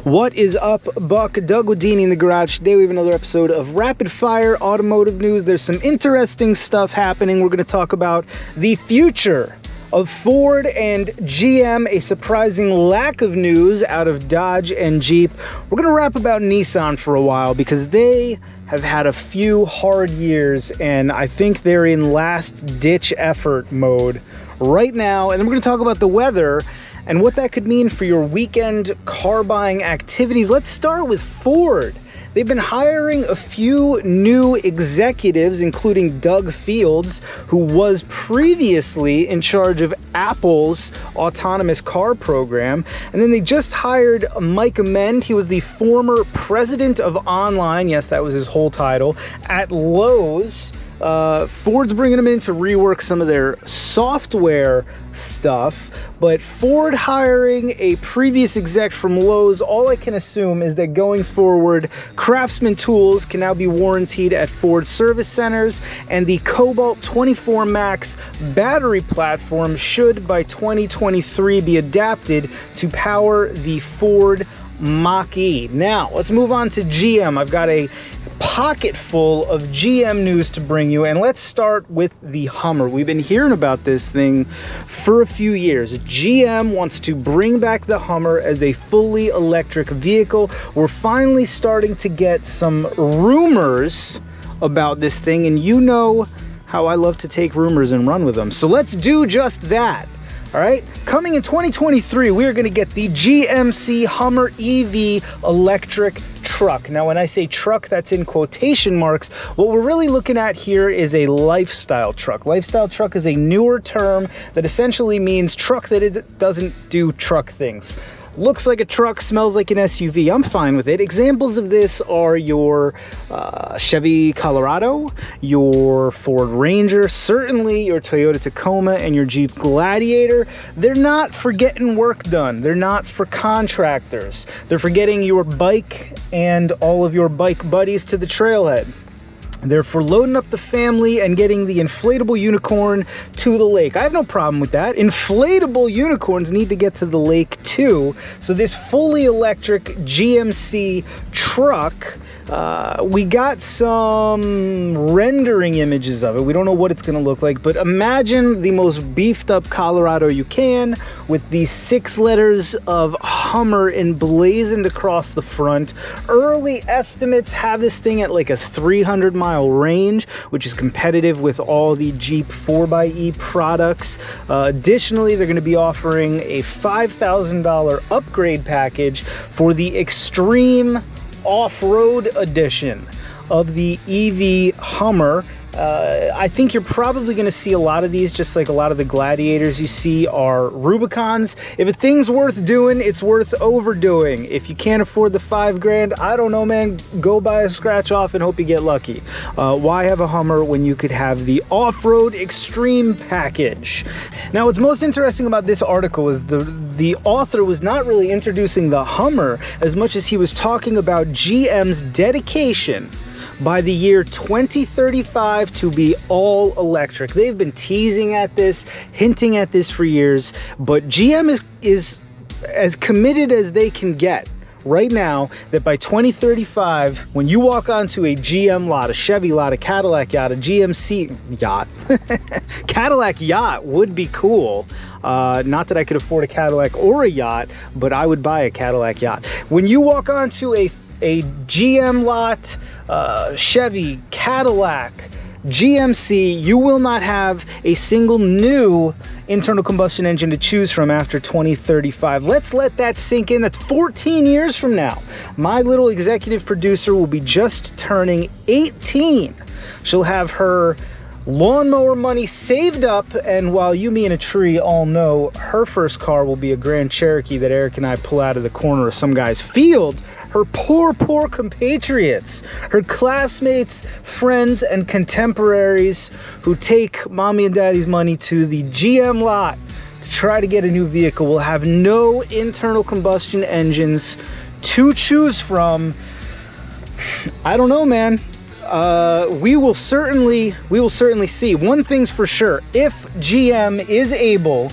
What is up, Buck? Doug Wedini in the garage. Today we have another episode of Rapid Fire Automotive News. There's some interesting stuff happening. We're going to talk about the future of Ford and GM, a surprising lack of news out of Dodge and Jeep. We're going to rap about Nissan for a while because they have had a few hard years and I think they're in last-ditch effort mode right now. And then we're going to talk about the weather and what that could mean for your weekend car buying activities. Let's start with Ford. They've been hiring a few new executives, including Doug Fields, who was previously in charge of Apple's autonomous car program. And then they just hired Mike Amend. He was the former president of online, yes, that was his whole title, at Lowe's. Ford's bringing them in to rework some of their software stuff, but Ford hiring a previous exec from Lowe's, all I can assume is that going forward, Craftsman tools can now be warranted at Ford service centers, and the Cobalt 24 Max battery platform should by 2023 be adapted to power the Ford Mach-E. Now, let's move on to GM. I've got a pocket full of GM news to bring you, and let's start with the Hummer. We've been hearing about this thing for a few years. GM wants to bring back the Hummer as a fully electric vehicle. We're finally starting to get some rumors about this thing, and you know how I love to take rumors and run with them. So let's do just that. All right, coming in 2023, we are going to get the GMC Hummer EV electric truck. Now, when I say truck, that's in quotation marks. What we're really looking at here is a lifestyle truck. Lifestyle truck is a newer term that essentially means truck that doesn't do truck things. Looks like a truck, smells like an SUV. I'm fine with it. Examples of this are your Chevy Colorado, your Ford Ranger, certainly your Toyota Tacoma and your Jeep Gladiator. They're not for getting work done. They're not for contractors. They're for getting your bike and all of your bike buddies to the trailhead. They're for loading up the family and getting the inflatable unicorn to the lake. I have no problem with that. Inflatable unicorns need to get to the lake too. So this fully electric GMC truck, we got some rendering images of it. We don't know what it's going to look like, but imagine the most beefed up Colorado you can with the 6 letters of Hummer emblazoned across the front. Early estimates have this thing at like a 300-mile range, which is competitive with all the Jeep 4xe products. Additionally, they're going to be offering a $5,000 upgrade package for the Extreme Off-Road edition of the EV Hummer. I think you're probably going to see a lot of these, just like a lot of the Gladiators you see are Rubicons. If a thing's worth doing, it's worth overdoing. If you can't afford the $5,000, I don't know, man, go buy a scratch off and hope you get lucky. Why have a Hummer when you could have the off-road extreme package? Now, what's most interesting about this article is the author was not really introducing the Hummer as much as he was talking about GM's dedication by the year 2035 to be all electric. They've been teasing at this, hinting at this for years, but GM is as committed as they can get right now that by 2035, when you walk onto a GM lot, a Chevy lot, a Cadillac yacht, a GMC yacht, Cadillac yacht would be cool. Not that I could afford a Cadillac or a yacht, but I would buy a Cadillac yacht. When you walk onto a GM lot, Chevy, Cadillac, GMC, you will not have a single new internal combustion engine to choose from after 2035. Let's let that sink in. That's 14 years from now. My little executive producer will be just turning 18. She'll have her lawnmower money saved up, and while you, me, and a tree all know her first car will be a Grand Cherokee that Eric and I pull out of the corner of some guy's field, her poor compatriots, her classmates, friends, and contemporaries who take mommy and daddy's money to the GM lot to try to get a new vehicle will have no internal combustion engines to choose from. I don't know, man. We will certainly see. One thing's for sure: if GM is able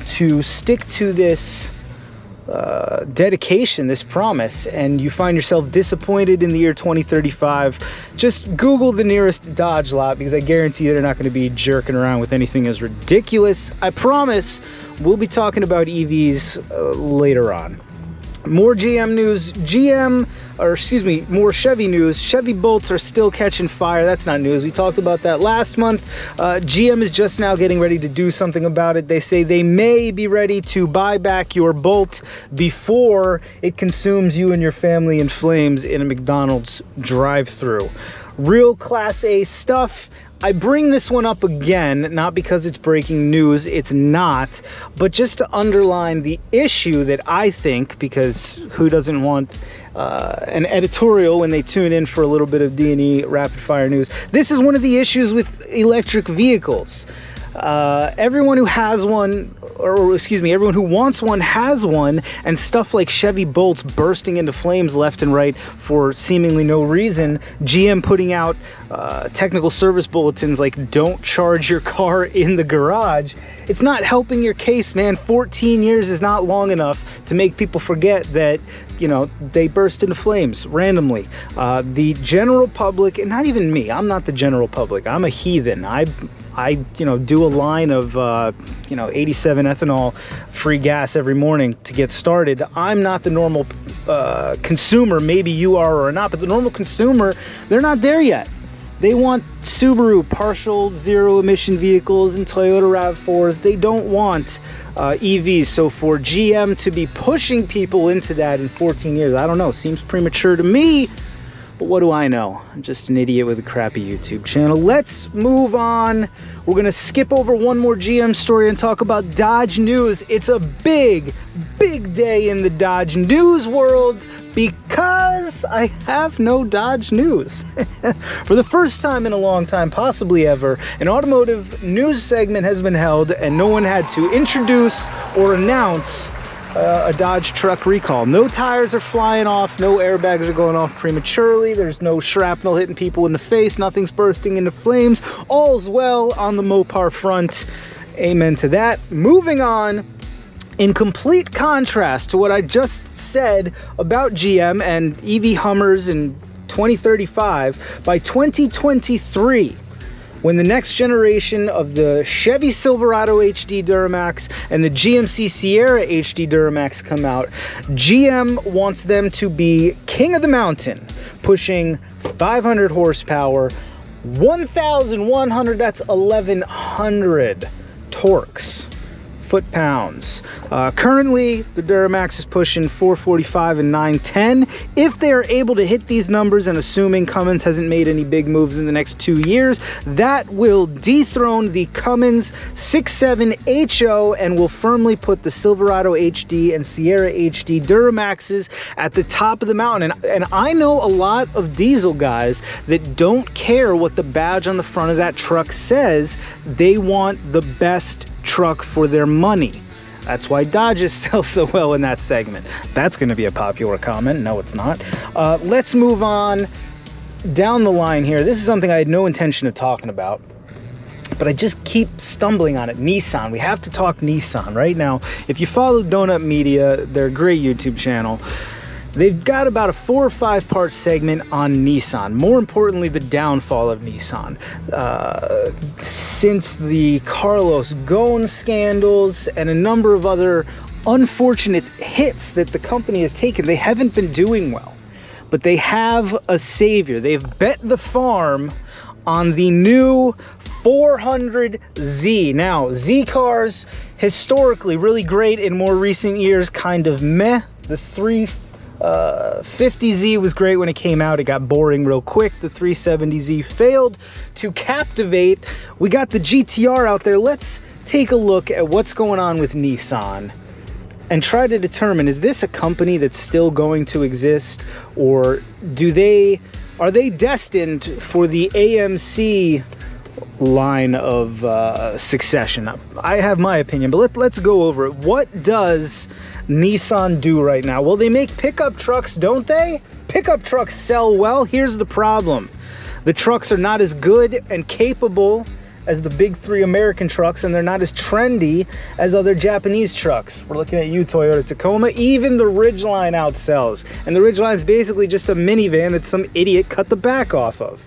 to stick to this dedication, this promise, and you find yourself disappointed in the year 2035, just Google the nearest Dodge lot, because I guarantee they're not going to be jerking around with anything as ridiculous. I promise we'll be talking about EVs later on. More GM news, more Chevy news. Chevy Bolts are still catching fire. That's not news. We talked about that last month. GM is just now getting ready to do something about it. They say they may be ready to buy back your Bolt before it consumes you and your family in flames in a McDonald's drive-thru. Real Class A stuff. I bring this one up again, not because it's breaking news, it's not, but just to underline the issue that I think, because who doesn't want an editorial when they tune in for a little bit of D&E rapid fire news. This is one of the issues with electric vehicles. Everyone who has one, everyone who wants one has one, and stuff like Chevy Bolts bursting into flames left and right for seemingly no reason, GM putting out technical service bulletins like don't charge your car in the garage. It's not helping your case, man. 14 years is not long enough to make people forget that, you know, they burst into flames randomly. The general public, and not even me, I'm not the general public, I'm a heathen. I do a line of 87 ethanol free gas every morning to get started. I'm not the normal consumer. Maybe you are or not, but the normal consumer, they're not there yet. They want Subaru partial zero emission vehicles and Toyota RAV4s. They don't want EVs. So for GM to be pushing people into that in 14 years, I don't know, seems premature to me. But what do I know? I'm just an idiot with a crappy YouTube channel. Let's move on. We're gonna skip over one more GM story and talk about Dodge news. It's a big, big day in the Dodge news world because I have no Dodge news. For the first time in a long time, possibly ever, an automotive news segment has been held and no one had to introduce or announce a Dodge truck recall. No tires are flying off, no airbags are going off prematurely, there's no shrapnel hitting people in the face, nothing's bursting into flames, all's well on the Mopar front. Amen to that. Moving on, in complete contrast to what I just said about GM and EV Hummers in 2035, by 2023, when the next generation of the Chevy Silverado HD Duramax and the GMC Sierra HD Duramax come out, GM wants them to be king of the mountain, pushing 500 horsepower, 1,100, that's 1,100 torques, foot-pounds. Currently, the Duramax is pushing 445 and 910. If they are able to hit these numbers, and assuming Cummins hasn't made any big moves in the next 2 years, that will dethrone the Cummins 6.7 HO and will firmly put the Silverado HD and Sierra HD Duramaxes at the top of the mountain. And I know a lot of diesel guys that don't care what the badge on the front of that truck says. They want the best truck for their money. That's why Dodges sell so well in that segment. That's going to be a popular comment. No, it's not. Let's move on down the line here. This is something I had no intention of talking about, but I just keep stumbling on it. Nissan. We have to talk Nissan right now. If you follow Donut Media, they're a great YouTube channel. They've got about a 4 or 5 part segment on Nissan. More importantly, the downfall of Nissan. Since the Carlos Ghosn scandals and a number of other unfortunate hits that the company has taken, they haven't been doing well. But they have a savior. They've bet the farm on the new 400Z. Now, Z cars, historically really great, in more recent years kind of meh. The 350Z was great when it came out. It got boring real quick. The 370Z failed to captivate. We got the GTR out there. Let's take a look at what's going on with Nissan and try to determine, is this a company that's still going to exist, or are they destined for the AMC line of succession? I have my opinion, but let's go over it. What does Nissan do right now? Well, they make pickup trucks, don't they? Pickup trucks sell well. Here's the problem. The trucks are not as good and capable as the big three American trucks, and they're not as trendy as other Japanese trucks. We're looking at you, Toyota Tacoma. Even the Ridgeline outsells. And the Ridgeline is basically just a minivan that some idiot cut the back off of.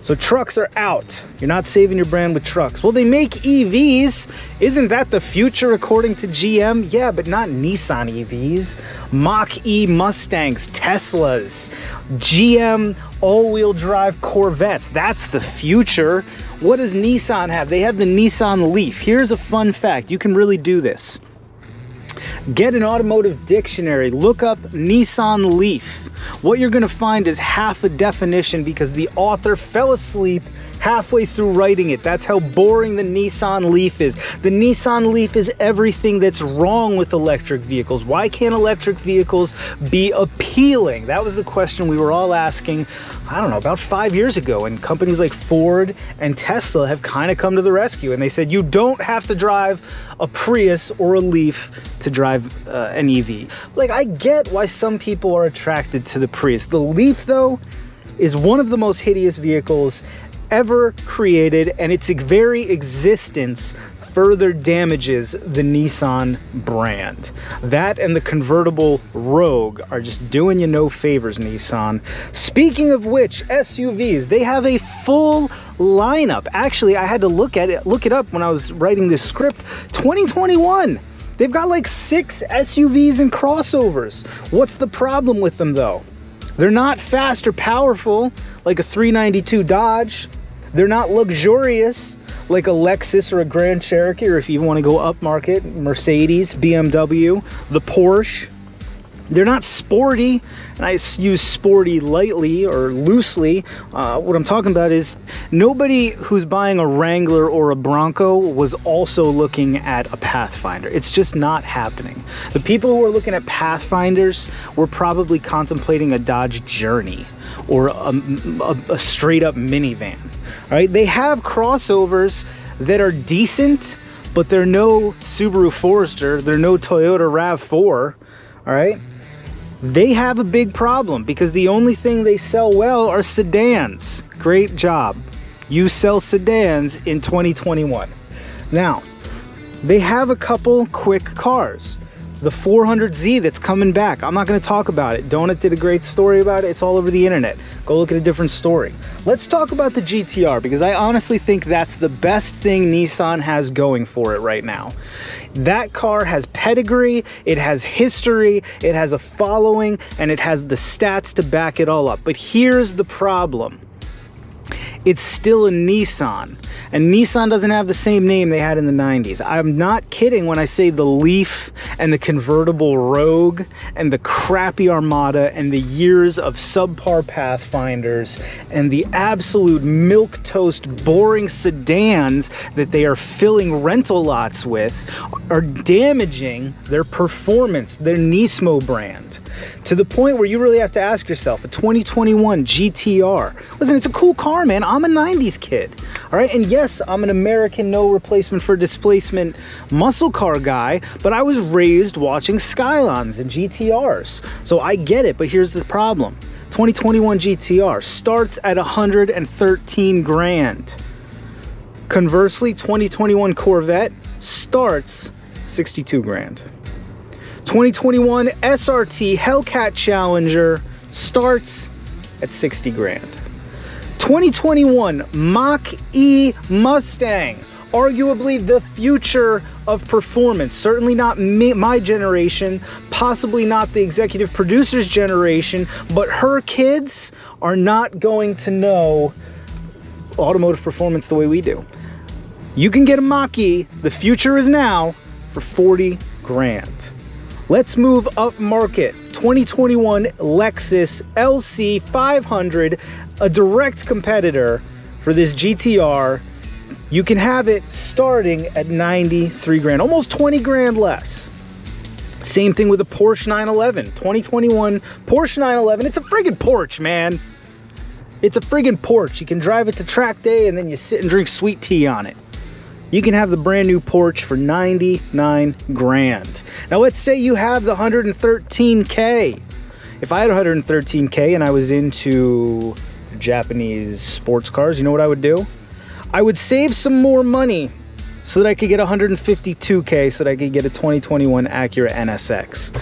So trucks are out. You're not saving your brand with trucks. Well, they make EVs. Isn't that the future according to GM? Yeah, but not Nissan EVs. Mach-E Mustangs, Teslas, GM all-wheel drive Corvettes. That's the future. What does Nissan have? They have the Nissan Leaf. Here's a fun fact. You can really do this. Get an automotive dictionary, look up Nissan Leaf. What you're going to find is half a definition because the author fell asleep halfway through writing it. That's how boring the Nissan Leaf is. The Nissan Leaf is everything that's wrong with electric vehicles. Why can't electric vehicles be appealing? That was the question we were all asking, I don't know, about 5 years ago. And companies like Ford and Tesla have kind of come to the rescue. And they said, you don't have to drive a Prius or a Leaf to drive an EV. Like, I get why some people are attracted to the Prius. The Leaf, though, is one of the most hideous vehicles ever created, and its very existence further damages the Nissan brand. That and the convertible Rogue are just doing you no favors, Nissan. Speaking of which, SUVs, they have a full lineup. Actually, I had to look it up when I was writing this script. 2021. They've got like 6 SUVs and crossovers. What's the problem with them though? They're not fast or powerful like a 392 Dodge. They're not luxurious like a Lexus or a Grand Cherokee, or if you want to go upmarket, Mercedes, BMW, the Porsche. They're not sporty, and I use sporty lightly or loosely. What I'm talking about is nobody who's buying a Wrangler or a Bronco was also looking at a Pathfinder. It's just not happening. The people who are looking at Pathfinders were probably contemplating a Dodge Journey or a straight up minivan. All right, they have crossovers that are decent, but they're no Subaru Forester, they're no Toyota RAV4. All right. They have a big problem because the only thing they sell well are sedans. Great job. You sell sedans in 2021. Now, they have a couple quick cars. The 400Z that's coming back. I'm not going to talk about it. Donut did a great story about it. It's all over the internet. Go look at a different story. Let's talk about the GTR because I honestly think that's the best thing Nissan has going for it right now. That car has pedigree, it has history, it has a following, and it has the stats to back it all up. But here's the problem. It's still a Nissan, and Nissan doesn't have the same name they had in the 90s. I'm not kidding when I say the Leaf and the convertible Rogue and the crappy Armada and the years of subpar Pathfinders and the absolute milquetoast boring sedans that they are filling rental lots with are damaging their performance, their Nismo brand, to the point where you really have to ask yourself, a 2021 GTR. Listen, it's a cool car, man. I'm a 90s kid, all right? And yes, I'm an American no replacement for displacement muscle car guy, but I was raised watching Skylines and GTRs, so I get it. But here's the problem. 2021 GTR starts at 113 grand. Conversely, 2021 Corvette starts 62 grand. 2021 SRT Hellcat Challenger starts at 60 grand. 2021 Mach-E Mustang, arguably the future of performance. Certainly not my generation, possibly not the executive producer's generation, but her kids are not going to know automotive performance the way we do. You can get a Mach-E, the future is now, for 40 grand. Let's move up market. 2021 Lexus LC 500, a direct competitor for this GTR. You can have it starting at 93 grand, almost 20 grand less. Same thing with a Porsche 911. 2021 Porsche 911. It's a friggin' Porsche, man. It's a friggin' Porsche. You can drive it to track day and then you sit and drink sweet tea on it. You can have the brand new Porsche for 99 grand. Now let's say you have the 113K. If I had 113K and I was into Japanese sports cars, you know what I would do? I would save some more money so that I could get 152K so that I could get a 2021 Acura NSX.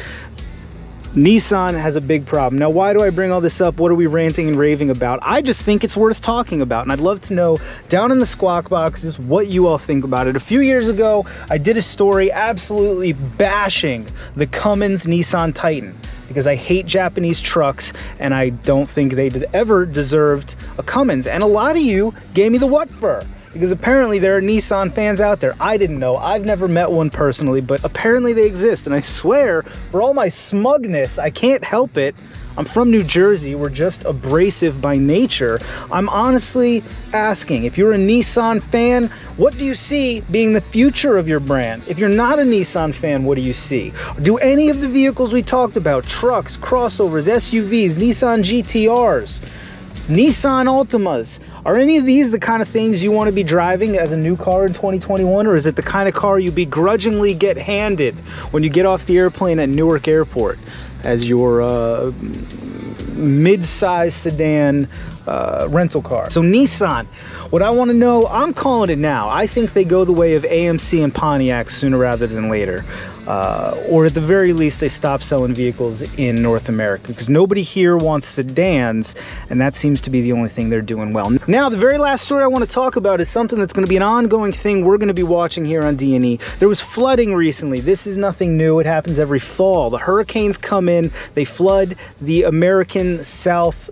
Nissan has a big problem. Now, why do I bring all this up? What are we ranting and raving about? I just think it's worth talking about, and I'd love to know down in the squawk boxes what you all think about it. A few years ago, I did a story absolutely bashing the Cummins Nissan Titan because I hate Japanese trucks and I don't think they ever deserved a Cummins. And a lot of you gave me the what for. Because apparently there are Nissan fans out there. I didn't know. I've never met one personally, but apparently they exist. And I swear, for all my smugness, I can't help it. I'm from New Jersey. We're just abrasive by nature. I'm honestly asking, if you're a Nissan fan, what do you see being the future of your brand? If you're not a Nissan fan, what do you see? Do any of the vehicles we talked about, trucks, crossovers, SUVs, Nissan GTRs, Nissan Altimas, are any of these the kind of things you want to be driving as a new car in 2021, or is it the kind of car you begrudgingly get handed when you get off the airplane at Newark Airport as your mid-size sedan rental car? So Nissan, what I want to know, I'm calling it now. I think they go the way of AMC and Pontiac sooner rather than later. Or at the very least, they stop selling vehicles in North America because nobody here wants sedans, and that seems to be the only thing they're doing well. Now, the very last story I want to talk about is something that's going to be an ongoing thing we're going to be watching here on D&E. There was flooding recently. This is nothing new. It happens every fall. The hurricanes come in, they flood the American South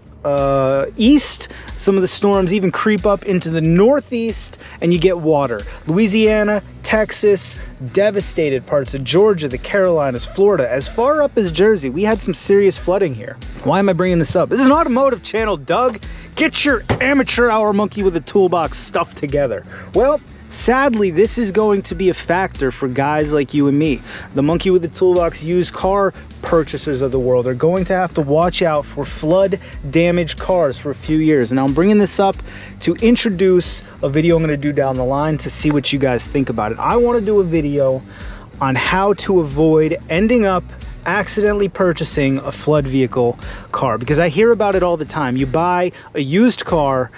east. Some of the storms even creep up into the northeast and you get water. Louisiana, Texas, devastated parts of Georgia, the Carolinas, Florida, as far up as Jersey. We had some serious flooding here. Why am I bringing this up? This is an automotive channel, Doug. Get your amateur hour monkey with a toolbox stuff together. Well, sadly, this is going to be a factor for guys like you and me. The monkey with the toolbox used car purchasers of the world are going to have to watch out for flood damaged cars for a few years. And I'm bringing this up to introduce a video I'm going to do down the line to see what you guys think about it. I want to do a video on how to avoid ending up accidentally purchasing a flood vehicle car, because I hear about it all the time. You buy a used car,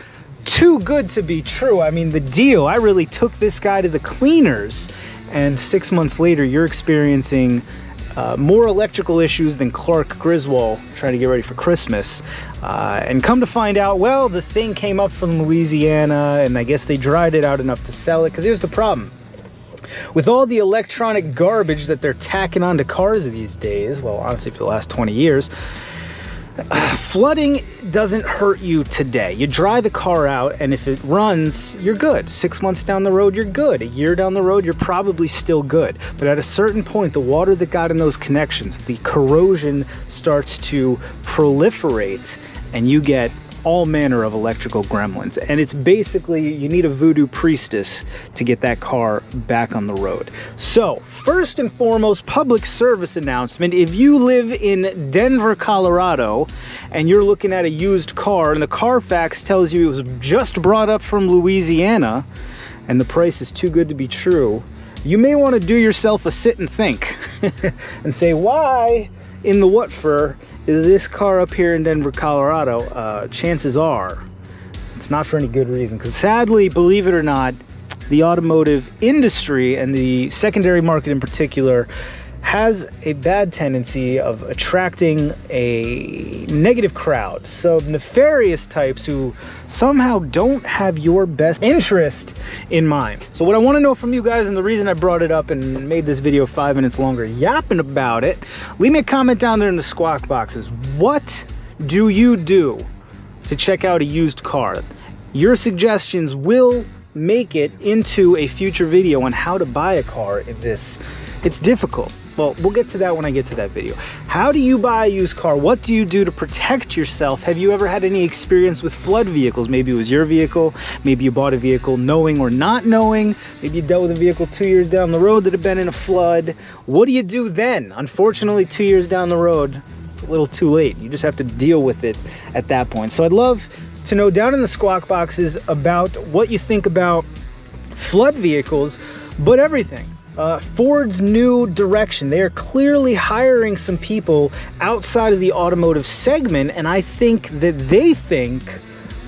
too good to be true. I mean, the deal, I really took this guy to the cleaners, and 6 months later you're experiencing more electrical issues than Clark Griswold trying to get ready for Christmas. And come to find out, well, the thing came up from Louisiana and I guess they dried it out enough to sell it. Because here's the problem. With all the electronic garbage that they're tacking onto cars these days, well, honestly for the last 20 years, flooding doesn't hurt you today. You dry the car out and if it runs, you're good. 6 months down the road, you're good. A year down the road, you're probably still good. But at a certain point, the water that got in those connections, the corrosion starts to proliferate and you get all manner of electrical gremlins. And it's basically, you need a voodoo priestess to get that car back on the road. So first and foremost, public service announcement. If you live in Denver, Colorado, and you're looking at a used car and the Carfax tells you it was just brought up from Louisiana and the price is too good to be true, you may want to do yourself a sit and think and say, why in the what for is this car up here in Denver, Colorado? Chances are it's not for any good reason, because sadly, believe it or not, the automotive industry and the secondary market in particular has a bad tendency of attracting a negative crowd. So nefarious types who somehow don't have your best interest in mind. So what I want to know from you guys, and the reason I brought it up and made this video 5 minutes longer yapping about it, leave me a comment down there in the squawk boxes. What do you do to check out a used car? Your suggestions will make it into a future video on how to buy a car in this. It's difficult. Well, we'll get to that when I get to that video. How do you buy a used car? What do you do to protect yourself? Have you ever had any experience with flood vehicles? Maybe it was your vehicle. Maybe you bought a vehicle knowing or not knowing. Maybe you dealt with a vehicle 2 years down the road that had been in a flood. What do you do then? Unfortunately, 2 years down the road, it's a little too late. You just have to deal with it at that point. So I'd love to know down in the squawk boxes about what you think about flood vehicles, but everything. Ford's new direction. They are clearly hiring some people outside of the automotive segment, and I think that they think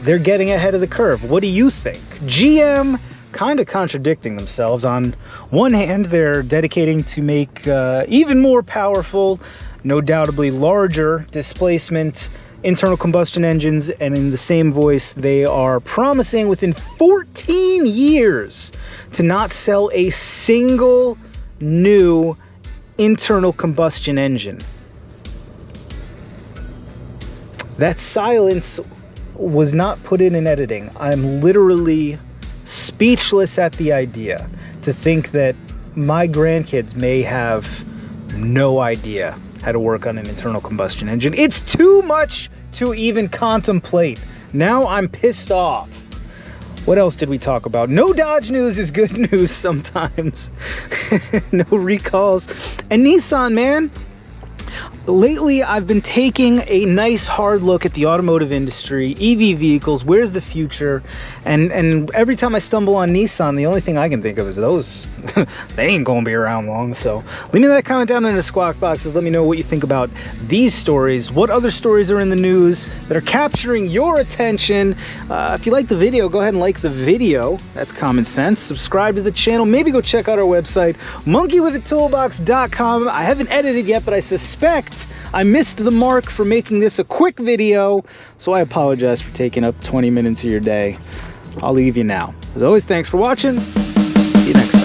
they're getting ahead of the curve. What do you think? GM kind of contradicting themselves. On one hand, they're dedicating to make even more powerful, no doubtably larger displacement internal combustion engines, and in the same voice, they are promising within 14 years to not sell a single new internal combustion engine. That silence was not put in editing. I'm literally speechless at the idea to think that my grandkids may have no idea how to work on an internal combustion engine. It's too much to even contemplate. Now I'm pissed off. What else did we talk about? No Dodge news is good news sometimes. No recalls. And Nissan, man. Lately, I've been taking a nice hard look at the automotive industry, EV vehicles, where's the future? And every time I stumble on Nissan, the only thing I can think of is those, they ain't gonna be around long. So leave me that comment down in the squawk boxes. Let me know what you think about these stories. What other stories are in the news that are capturing your attention? If you like the video, go ahead and like the video. That's common sense. Subscribe to the channel. Maybe go check out our website, monkeywithatoolbox.com. I haven't edited yet, but I suspect I missed the mark for making this a quick video, so I apologize for taking up 20 minutes of your day. I'll leave you now. As always, thanks for watching. See you next time.